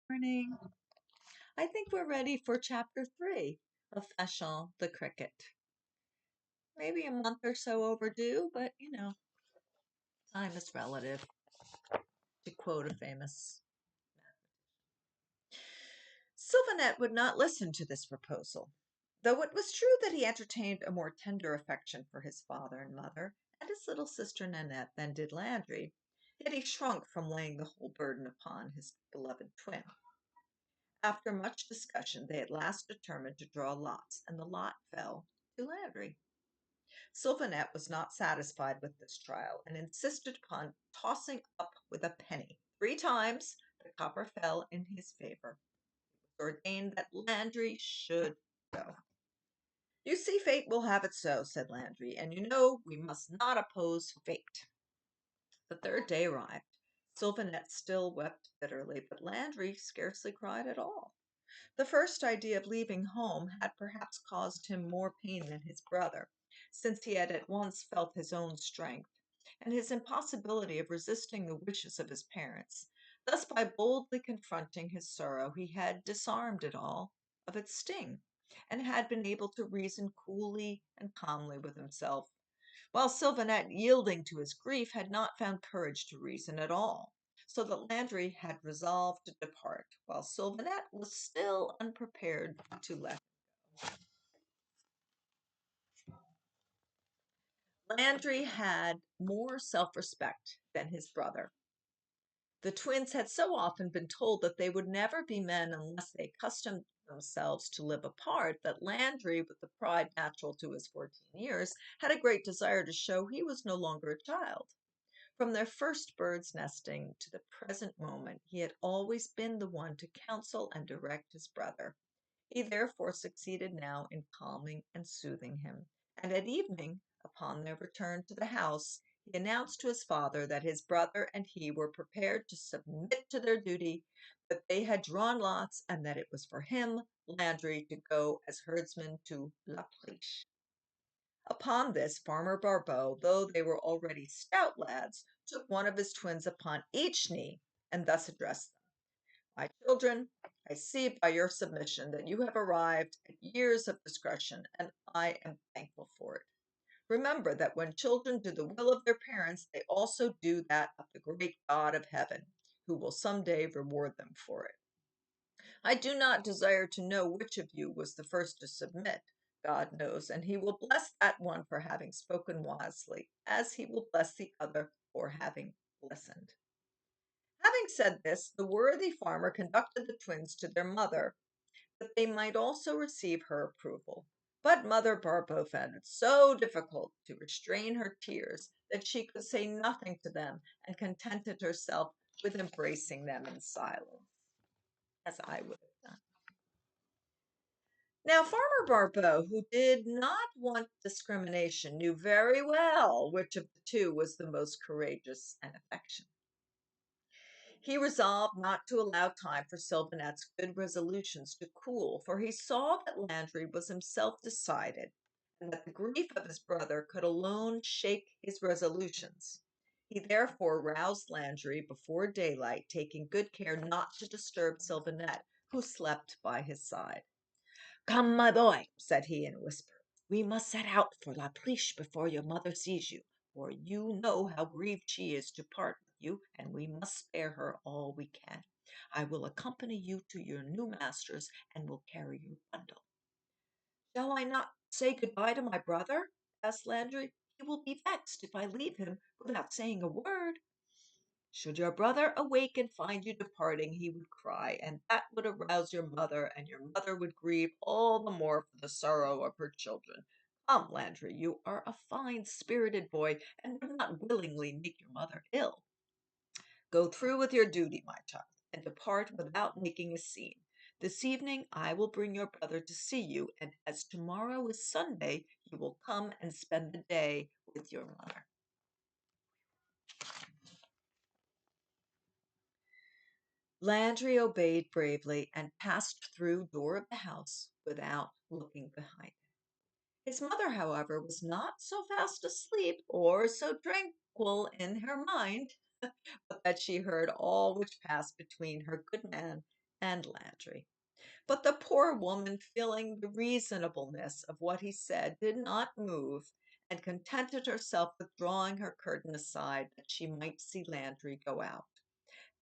Morning. I think we're ready for chapter 3 of FANCHON the Cricket. Maybe a month or so overdue, but time is relative, to quote a famous. Sylvanette would not listen to this proposal, though it was true that he entertained a more tender affection for his father and mother and his little sister Nanette than did Landry, yet he shrunk from laying the whole burden upon his beloved twin. After much discussion, they at last determined to draw lots, and the lot fell to Landry. Sylvanette was not satisfied with this trial, and insisted upon tossing up with a penny. 3 times the copper fell in his favor. It was ordained that Landry should go. You see, fate will have it so, said Landry, and you know we must not oppose fate. The third day arrived. Sylvanette still wept bitterly, but Landry scarcely cried at all. The first idea of leaving home had perhaps caused him more pain than his brother, since he had at once felt his own strength, and his impossibility of resisting the wishes of his parents. Thus, by boldly confronting his sorrow, he had disarmed it all of its sting, and had been able to reason coolly and calmly with himself, while Sylvanette, yielding to his grief, had not found courage to reason at all, so that Landry had resolved to depart, while Sylvanette was still unprepared to let him. Landry had more self respect than his brother. The twins had so often been told that they would never be men unless they accustomed themselves to live apart, that Landry, with the pride natural to his 14 years, had a great desire to show he was no longer a child. From their first bird's nesting to the present moment, he had always been the one to counsel and direct his brother. He therefore succeeded now in calming and soothing him, and at evening, upon their return to the house, he announced to his father that his brother and he were prepared to submit to their duty, that they had drawn lots, and that it was for him, Landry, to go as herdsman to La Pleche. Upon this, Farmer Barbeau, though they were already stout lads, took one of his twins upon each knee, and thus addressed them: My children, I see by your submission that you have arrived at years of discretion, and I am thankful for it. Remember that when children do the will of their parents, they also do that of the great God of heaven, who will some day reward them for it. I do not desire to know which of you was the first to submit. God knows, and he will bless that one for having spoken wisely, as he will bless the other for having listened. Having said this, the worthy farmer conducted the twins to their mother, that they might also receive her approval. But Mother Barbeau found it so difficult to restrain her tears that she could say nothing to them, and contented herself with embracing them in silence, as I would have done. Now, Farmer Barbeau, who did not want discrimination, knew very well which of the two was the most courageous and affectionate. He resolved not to allow time for Sylvanette's good resolutions to cool, for he saw that Landry was himself decided, and that the grief of his brother could alone shake his resolutions. He therefore roused Landry before daylight, taking good care not to disturb Sylvanette, who slept by his side. Come, my boy, said he in a whisper, we must set out for La Pleche before your mother sees you, for you know how grieved she is to part with you, and we must spare her all we can. I will accompany you to your new masters, and will carry your bundle. Shall I not say good-bye to my brother? Asked Landry. He will be vexed if I leave him without saying a word. Should your brother awake and find you departing, he would cry, and that would arouse your mother, and your mother would grieve all the more for the sorrow of her children. Come, Landry, you are a fine spirited boy, and would not willingly make your mother ill. Go through with your duty, my child, and depart without making a scene. This evening I will bring your brother to see you, and as tomorrow is Sunday, you will come and spend the day with your mother. Landry obeyed bravely, and passed through door of the house without looking behind him. His mother, however, was not so fast asleep or so tranquil in her mind, but that she heard all which passed between her good man and Landry. But the poor woman, feeling the reasonableness of what he said, did not move, and contented herself with drawing her curtain aside that she might see Landry go out.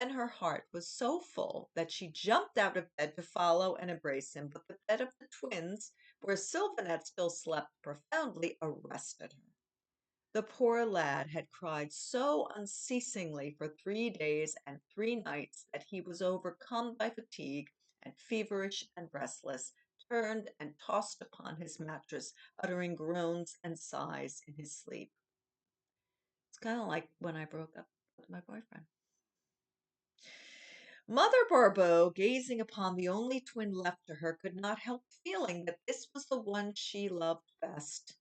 And her heart was so full that she jumped out of bed to follow and embrace him, but the bed of the twins, where Sylvanette still slept profoundly, arrested her. The poor lad had cried so unceasingly for 3 days and 3 nights that he was overcome by fatigue, and feverish and restless, turned and tossed upon his mattress, uttering groans and sighs in his sleep. It's kind of like when I broke up with my boyfriend. Mother Barbeau, gazing upon the only twin left to her, could not help feeling that this was the one she loved best,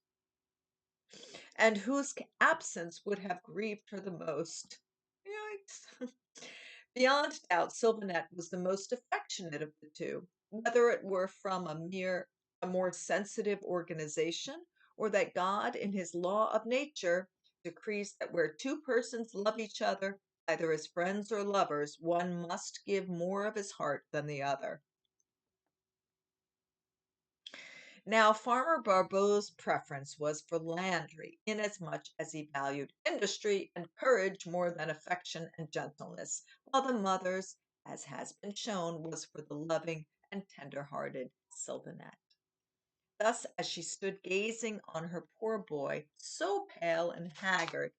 and whose absence would have grieved her the most. Yikes. Beyond doubt, Sylvanette was the most affectionate of the two, whether it were from a more sensitive organization, or that God, in his law of nature, decrees that where two persons love each other, either as friends or lovers, one must give more of his heart than the other. Now, Farmer Barbeau's preference was for Landry, inasmuch as he valued industry and courage more than affection and gentleness, while the mother's, as has been shown, was for the loving and tender-hearted Sylvanette. Thus, as she stood gazing on her poor boy, so pale and haggard,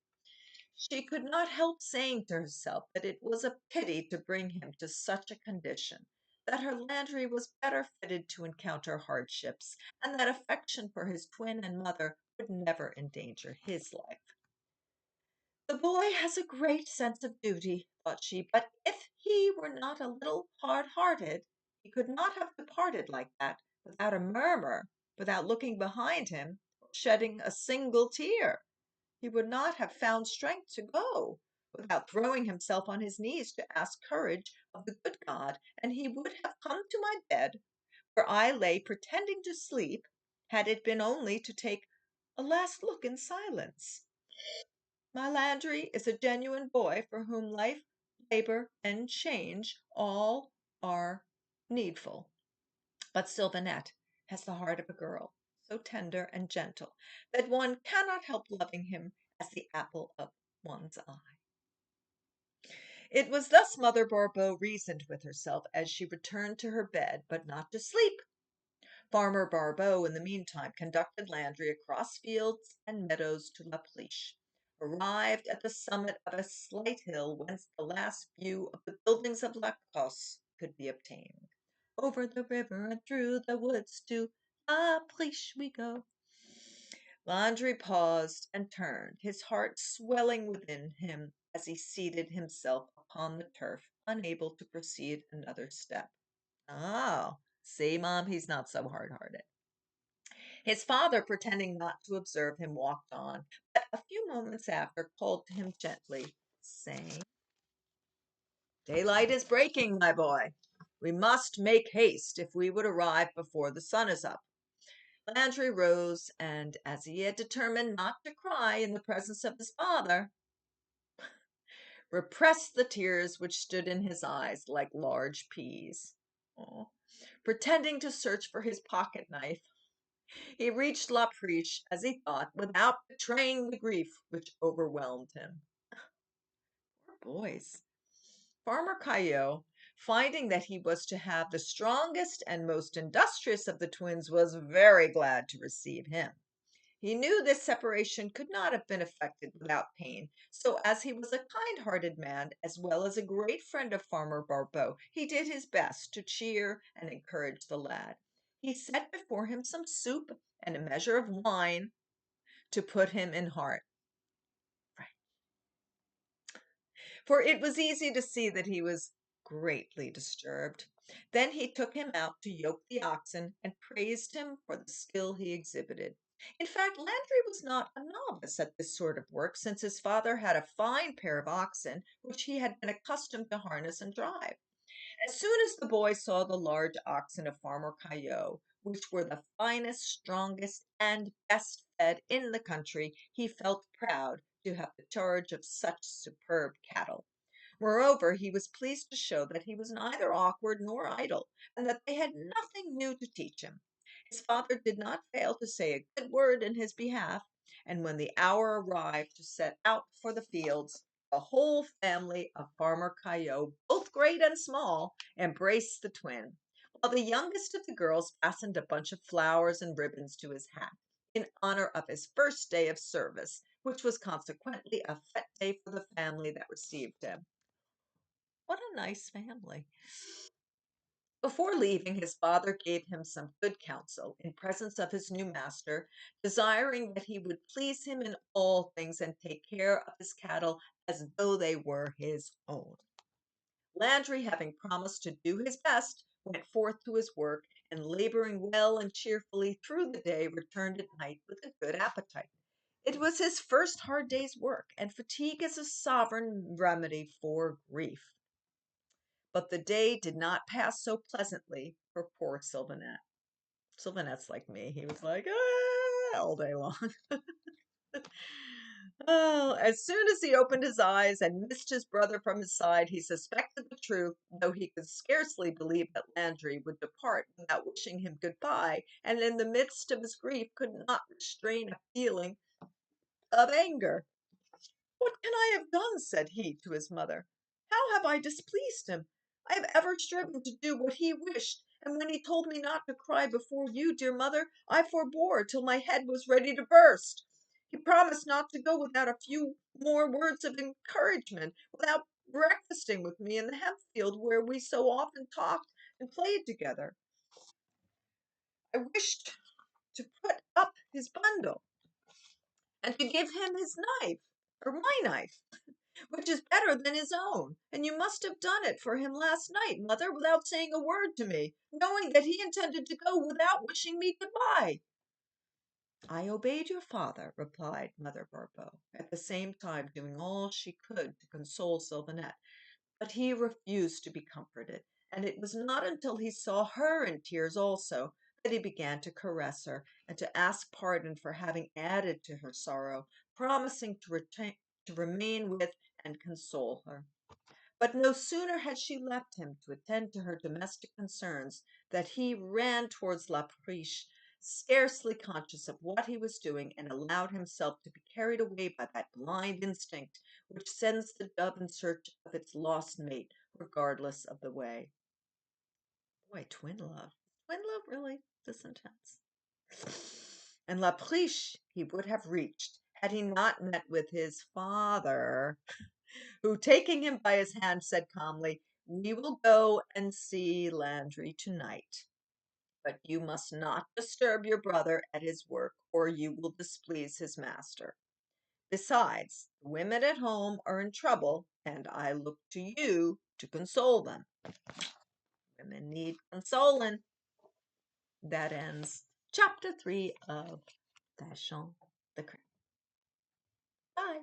she could not help saying to herself that it was a pity to bring him to such a condition, that her Landry was better fitted to encounter hardships, and that affection for his twin and mother would never endanger his life. The boy has a great sense of duty, thought she, but if he were not a little hard-hearted, he could not have departed like that, without a murmur, without looking behind him, or shedding a single tear. He would not have found strength to go, without throwing himself on his knees to ask courage of the good God, and he would have come to my bed, where I lay pretending to sleep, had it been only to take a last look in silence. My Landry is a genuine boy for whom life, labor, and change all are needful. But Sylvanette has the heart of a girl, so tender and gentle that one cannot help loving him as the apple of one's eye. It was thus Mother Barbeau reasoned with herself as she returned to her bed, but not to sleep. Farmer Barbeau, in the meantime, conducted Landry across fields and meadows to La Pleche, arrived at the summit of a slight hill whence the last view of the buildings of La Crosse could be obtained. Over the river and through the woods to La Pleche we go. Landry paused and turned, his heart swelling within him as he seated himself upon the turf, unable to proceed another step. Oh, see, Mom, he's not so hard-hearted. His father, pretending not to observe him, walked on, but a few moments after called to him gently, saying, "Daylight is breaking, my boy. We must make haste if we would arrive before the sun is up." Landry rose, and as he had determined not to cry in the presence of his father, repressed the tears which stood in his eyes like large peas. Oh. Pretending to search for his pocket knife, he reached La Preche, as he thought, without betraying the grief which overwhelmed him. Poor boys. Farmer Caillot, finding that he was to have the strongest and most industrious of the twins, was very glad to receive him. He knew this separation could not have been effected without pain, so as he was a kind-hearted man, as well as a great friend of Farmer Barbeau, he did his best to cheer and encourage the lad. He set before him some soup and a measure of wine to put him in heart, for it was easy to see that he was greatly disturbed. Then he took him out to yoke the oxen, and praised him for the skill he exhibited. In fact, Landry was not a novice at this sort of work, since his father had a fine pair of oxen which he had been accustomed to harness and drive. As soon as the boy saw the large oxen of Farmer Caillot, which were the finest, strongest, and best fed in the country, he felt proud to have the charge of such superb cattle. Moreover, he was pleased to show that he was neither awkward nor idle, and that they had nothing new to teach him. His father did not fail to say a good word in his behalf, and when the hour arrived to set out for the fields, the whole family of Farmer Caillot, both great and small, embraced the twin, while the youngest of the girls fastened a bunch of flowers and ribbons to his hat in honor of his first day of service, which was consequently a fete day for the family that received him. What a nice family. Before leaving, his father gave him some good counsel in presence of his new master, desiring that he would please him in all things and take care of his cattle as though they were his own. Landry, having promised to do his best, went forth to his work, and laboring well and cheerfully through the day, returned at night with a good appetite. It was his first hard day's work, and fatigue is a sovereign remedy for grief. But the day did not pass so pleasantly for poor Sylvanette. Sylvanette's like me. He was like, all day long. Oh, as soon as he opened his eyes and missed his brother from his side, he suspected the truth, though he could scarcely believe that Landry would depart without wishing him good-bye, and in the midst of his grief could not restrain a feeling of anger. "What can I have done?" said he to his mother. "How have I displeased him? I have ever striven to do what he wished, and when he told me not to cry before you, dear mother, I forbore till my head was ready to burst. He promised not to go without a few more words of encouragement, without breakfasting with me in the hemp field where we so often talked and played together. I wished to put up his bundle and to give him his knife, or my knife, which is better than his own. And you must have done it for him last night, mother, without saying a word to me, knowing that he intended to go without wishing me good-bye." "I obeyed your father," replied Mother Barbeau, at the same time doing all she could to console Sylvanette. But he refused to be comforted, and it was not until he saw her in tears also that he began to caress her and to ask pardon for having added to her sorrow, promising to remain with and console her. But no sooner had she left him to attend to her domestic concerns than he ran towards La Friche, scarcely conscious of what he was doing, and allowed himself to be carried away by that blind instinct which sends the dove in search of its lost mate, regardless of the way. Boy, twin love. Twin love really this intense. And La Friche he would have reached had he not met with his father, who, taking him by his hand, said calmly, "We will go and see Landry tonight, but you must not disturb your brother at his work, or you will displease his master. Besides, the women at home are in trouble, and I look to you to console them. Women need consoling." That ends chapter 3 of FANCHON the Crab. Bye.